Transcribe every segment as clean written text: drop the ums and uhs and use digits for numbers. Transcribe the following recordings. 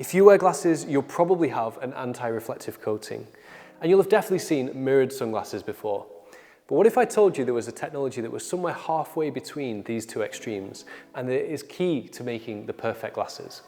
If you wear glasses, you'll probably have an anti-reflective coating, and you'll have definitely seen mirrored sunglasses before. But what if I told you there was a technology that was somewhere halfway between these two extremes, and that it is key to making the perfect glasses?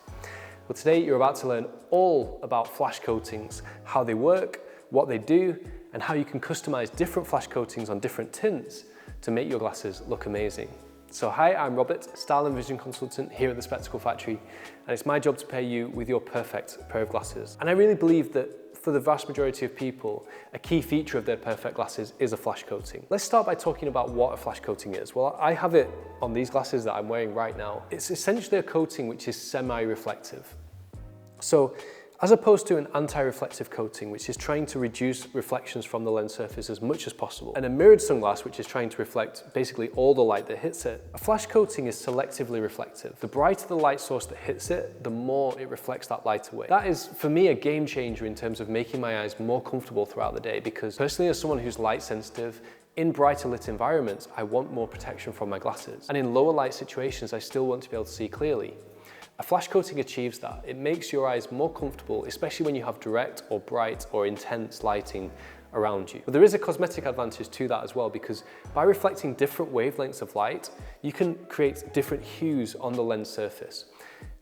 Well, today you're about to learn all about flash coatings, how they work, what they do, and how you can customize different flash coatings on different tints to make your glasses look amazing. So hi, I'm Robert, Style and Vision Consultant here at the Spectacle Factory, and it's my job to pair you with your perfect pair of glasses. And I really believe that for the vast majority of people, a key feature of their perfect glasses is a flash coating. Let's start by talking about what a flash coating is. Well, I have it on these glasses that I'm wearing right now. It's essentially a coating which is semi-reflective. So, as opposed to an anti-reflective coating, which is trying to reduce reflections from the lens surface as much as possible, and a mirrored sunglass, which is trying to reflect basically all the light that hits it, a flash coating is selectively reflective. The brighter the light source that hits it, the more it reflects that light away. That is, for me, a game changer in terms of making my eyes more comfortable throughout the day, because personally, as someone who's light sensitive, in brighter lit environments, I want more protection from my glasses. And in lower light situations, I still want to be able to see clearly. A flash coating achieves that. It makes your eyes more comfortable, especially when you have direct or bright or intense lighting around you. But there is a cosmetic advantage to that as well, because by reflecting different wavelengths of light, you can create different hues on the lens surface.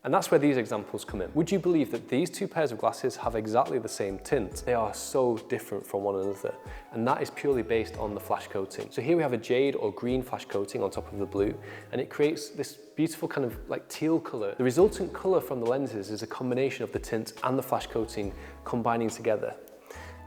And that's where these examples come in. Would you believe that these two pairs of glasses have exactly the same tint? They are so different from one another, and that is purely based on the flash coating. So here we have a jade or green flash coating on top of the blue, and it creates this beautiful kind of like teal color. The resultant color from the lenses is a combination of the tint and the flash coating combining together.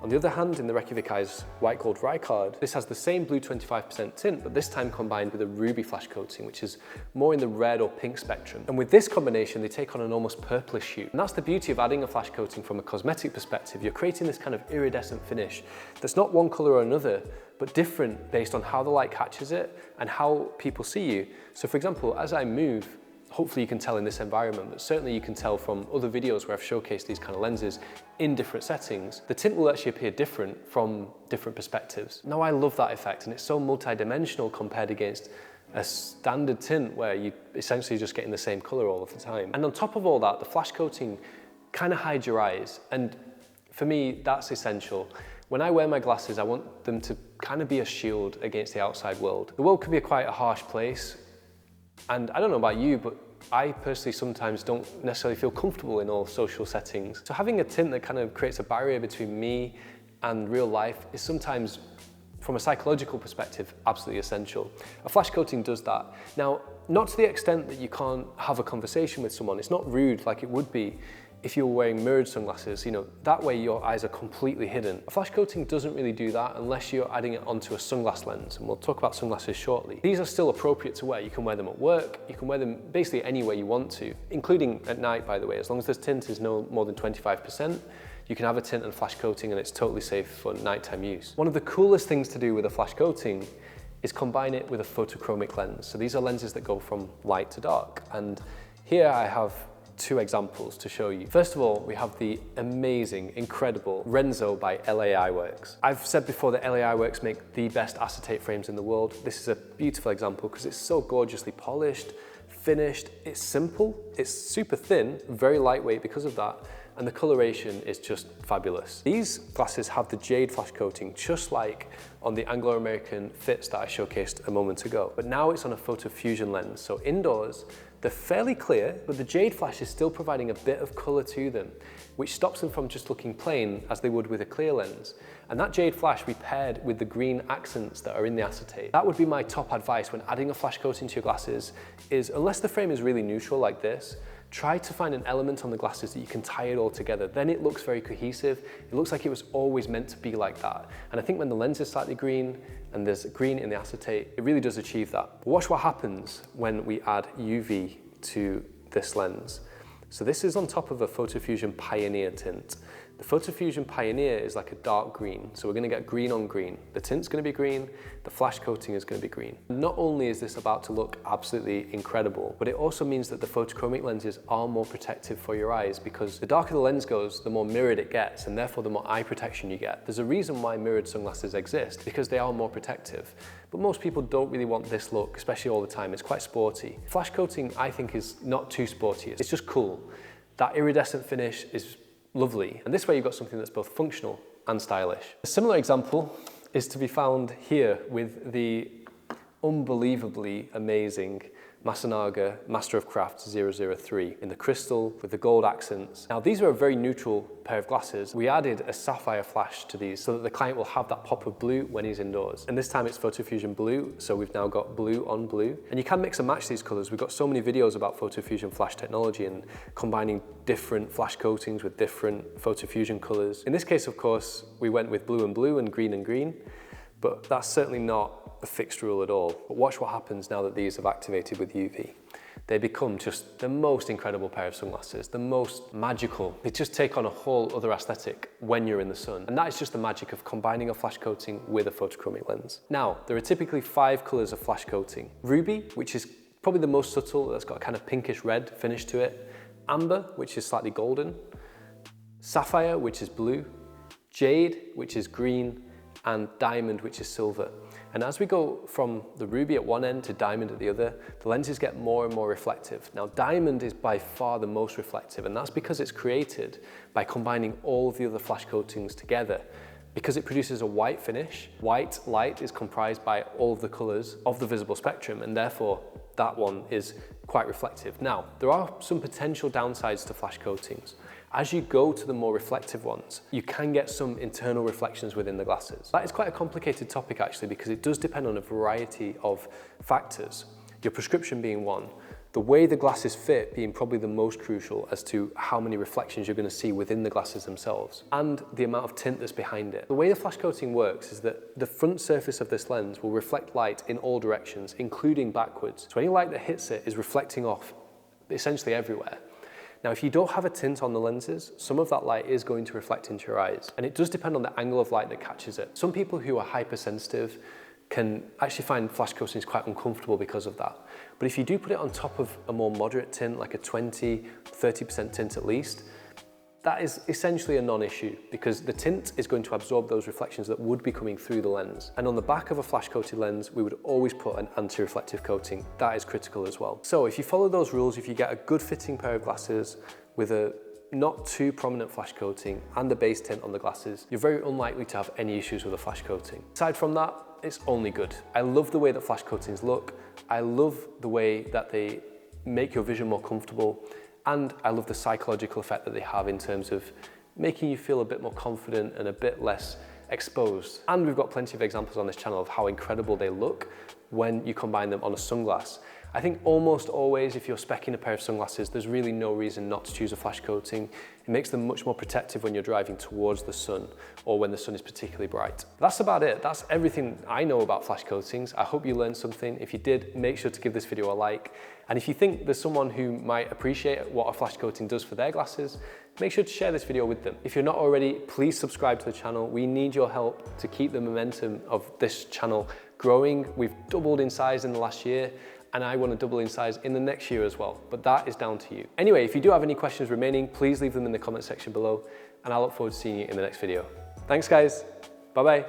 On the other hand, in the Reykjavik Eyes White Gold Ricard, this has the same blue 25% tint, but this time combined with a ruby flash coating, which is more in the red or pink spectrum. And with this combination, they take on an almost purplish hue. And that's the beauty of adding a flash coating from a cosmetic perspective. You're creating this kind of iridescent finish that's not one color or another, but different based on how the light catches it and how people see you. So for example, as I move, hopefully you can tell in this environment, but certainly you can tell from other videos where I've showcased these kind of lenses in different settings, the tint will actually appear different from different perspectives. Now I love that effect, and it's so multi-dimensional compared against a standard tint where you essentially just getting the same color all of the time. And on top of all that, the flash coating kind of hides your eyes, and for me, that's essential. When I wear my glasses, I want them to kind of be a shield against the outside world. The world can be quite a harsh place, and I don't know about you, but I personally sometimes don't necessarily feel comfortable in all social settings. So having a tint that kind of creates a barrier between me and real life is sometimes, from a psychological perspective, absolutely essential. A flash coating does that. Now, not to the extent that you can't have a conversation with someone. It's not rude like it would be if you were wearing mirrored sunglasses, that way your eyes are completely hidden. A flash coating doesn't really do that unless you're adding it onto a sunglass lens, and we'll talk about sunglasses shortly. These are still appropriate to wear. You can wear them at work, you can wear them basically anywhere you want to, including at night, by the way. As long as this tint is no more than 25%, you can have a tint and flash coating, and it's totally safe for nighttime use. One of the coolest things to do with a flash coating is combine it with a photochromic lens. So these are lenses that go from light to dark, and here I have two examples to show you. First of all, we have the amazing, incredible Renzo by LA Eyeworks. I've said before that LA Eyeworks make the best acetate frames in the world. This is a beautiful example because it's so gorgeously polished, finished, it's simple, it's super thin, very lightweight because of that, and the coloration is just fabulous. These glasses have the jade flash coating, just like on the Anglo-American Fits that I showcased a moment ago. But now it's on a photo fusion lens, so indoors, they're fairly clear, but the jade flash is still providing a bit of color to them, which stops them from just looking plain as they would with a clear lens. And that jade flash we paired with the green accents that are in the acetate. That would be my top advice when adding a flash coating to your glasses is, unless the frame is really neutral like this, try to find an element on the glasses that you can tie it all together. Then it looks very cohesive. It looks like it was always meant to be like that. And I think when the lens is slightly green and there's green in the acetate, it really does achieve that. But watch what happens when we add UV to this lens. So this is on top of a PhotoFusion Pioneer tint. The PhotoFusion Pioneer is like a dark green, so we're going to get green on green. The tint's going to be green, the flash coating is going to be green. Not only is this about to look absolutely incredible, but it also means that the photochromic lenses are more protective for your eyes, because the darker the lens goes, the more mirrored it gets, and therefore the more eye protection you get. There's a reason why mirrored sunglasses exist, because they are more protective. But most people don't really want this look, especially all the time. It's quite sporty. Flash coating, I think, is not too sporty. It's just cool. That iridescent finish is lovely. And this way you've got something that's both functional and stylish. A similar example is to be found here with the unbelievably amazing Masanaga Master of Craft 003 in the crystal with the gold accents. Now these are a very neutral pair of glasses. We added a sapphire flash to these so that the client will have that pop of blue when he's indoors. And this time it's PhotoFusion blue, so we've now got blue on blue. And you can mix and match these colors. We've got so many videos about PhotoFusion flash technology and combining different flash coatings with different PhotoFusion colors. In this case, of course, we went with blue and blue and green, but that's certainly not a fixed rule at all. But watch what happens now that these have activated with UV. They become just the most incredible pair of sunglasses, the most magical. They just take on a whole other aesthetic when you're in the sun. And that is just the magic of combining a flash coating with a photochromic lens. Now, there are typically 5 colors of flash coating. Ruby, which is probably the most subtle, that's got a kind of pinkish red finish to it. Amber, which is slightly golden. Sapphire, which is blue. Jade, which is green. And diamond, which is silver. And as we go from the ruby at one end to diamond at the other, the lenses get more and more reflective. Now, diamond is by far the most reflective, and that's because it's created by combining all of the other flash coatings together. Because it produces a white finish, white light is comprised by all of the colors of the visible spectrum, and therefore that one is quite reflective. Now, there are some potential downsides to flash coatings. As you go to the more reflective ones, you can get some internal reflections within the glasses. That is quite a complicated topic actually, because it does depend on a variety of factors. Your prescription being one, the way the glasses fit being probably the most crucial as to how many reflections you're going to see within the glasses themselves, and the amount of tint that's behind it. The way the flash coating works is that the front surface of this lens will reflect light in all directions, including backwards. So any light that hits it is reflecting off essentially everywhere. Now, if you don't have a tint on the lenses, some of that light is going to reflect into your eyes, and it does depend on the angle of light that catches it. Some people who are hypersensitive can actually find flash coatings quite uncomfortable because of that. But if you do put it on top of a more moderate tint, like a 20–30% tint at least, that is essentially a non-issue, because the tint is going to absorb those reflections that would be coming through the lens. And on the back of a flash coated lens, we would always put an anti-reflective coating. That is critical as well. So if you follow those rules, if you get a good fitting pair of glasses with a not too prominent flash coating and the base tint on the glasses, you're very unlikely to have any issues with a flash coating. Aside from that, it's only good. I love the way that flash coatings look. I love the way that they make your vision more comfortable. And I love the psychological effect that they have in terms of making you feel a bit more confident and a bit less exposed. And we've got plenty of examples on this channel of how incredible they look when you combine them on a sunglass. I think almost always, if you're speccing a pair of sunglasses, there's really no reason not to choose a flash coating. It makes them much more protective when you're driving towards the sun or when the sun is particularly bright. That's about it. That's everything I know about flash coatings. I hope you learned something. If you did, make sure to give this video a like. And if you think there's someone who might appreciate what a flash coating does for their glasses, make sure to share this video with them. If you're not already, please subscribe to the channel. We need your help to keep the momentum of this channel growing. We've doubled in size in the last year, and I want to double in size in the next year as well, but that is down to you. Anyway, if you do have any questions remaining, please leave them in the comment section below, and I look forward to seeing you in the next video. Thanks guys, bye-bye.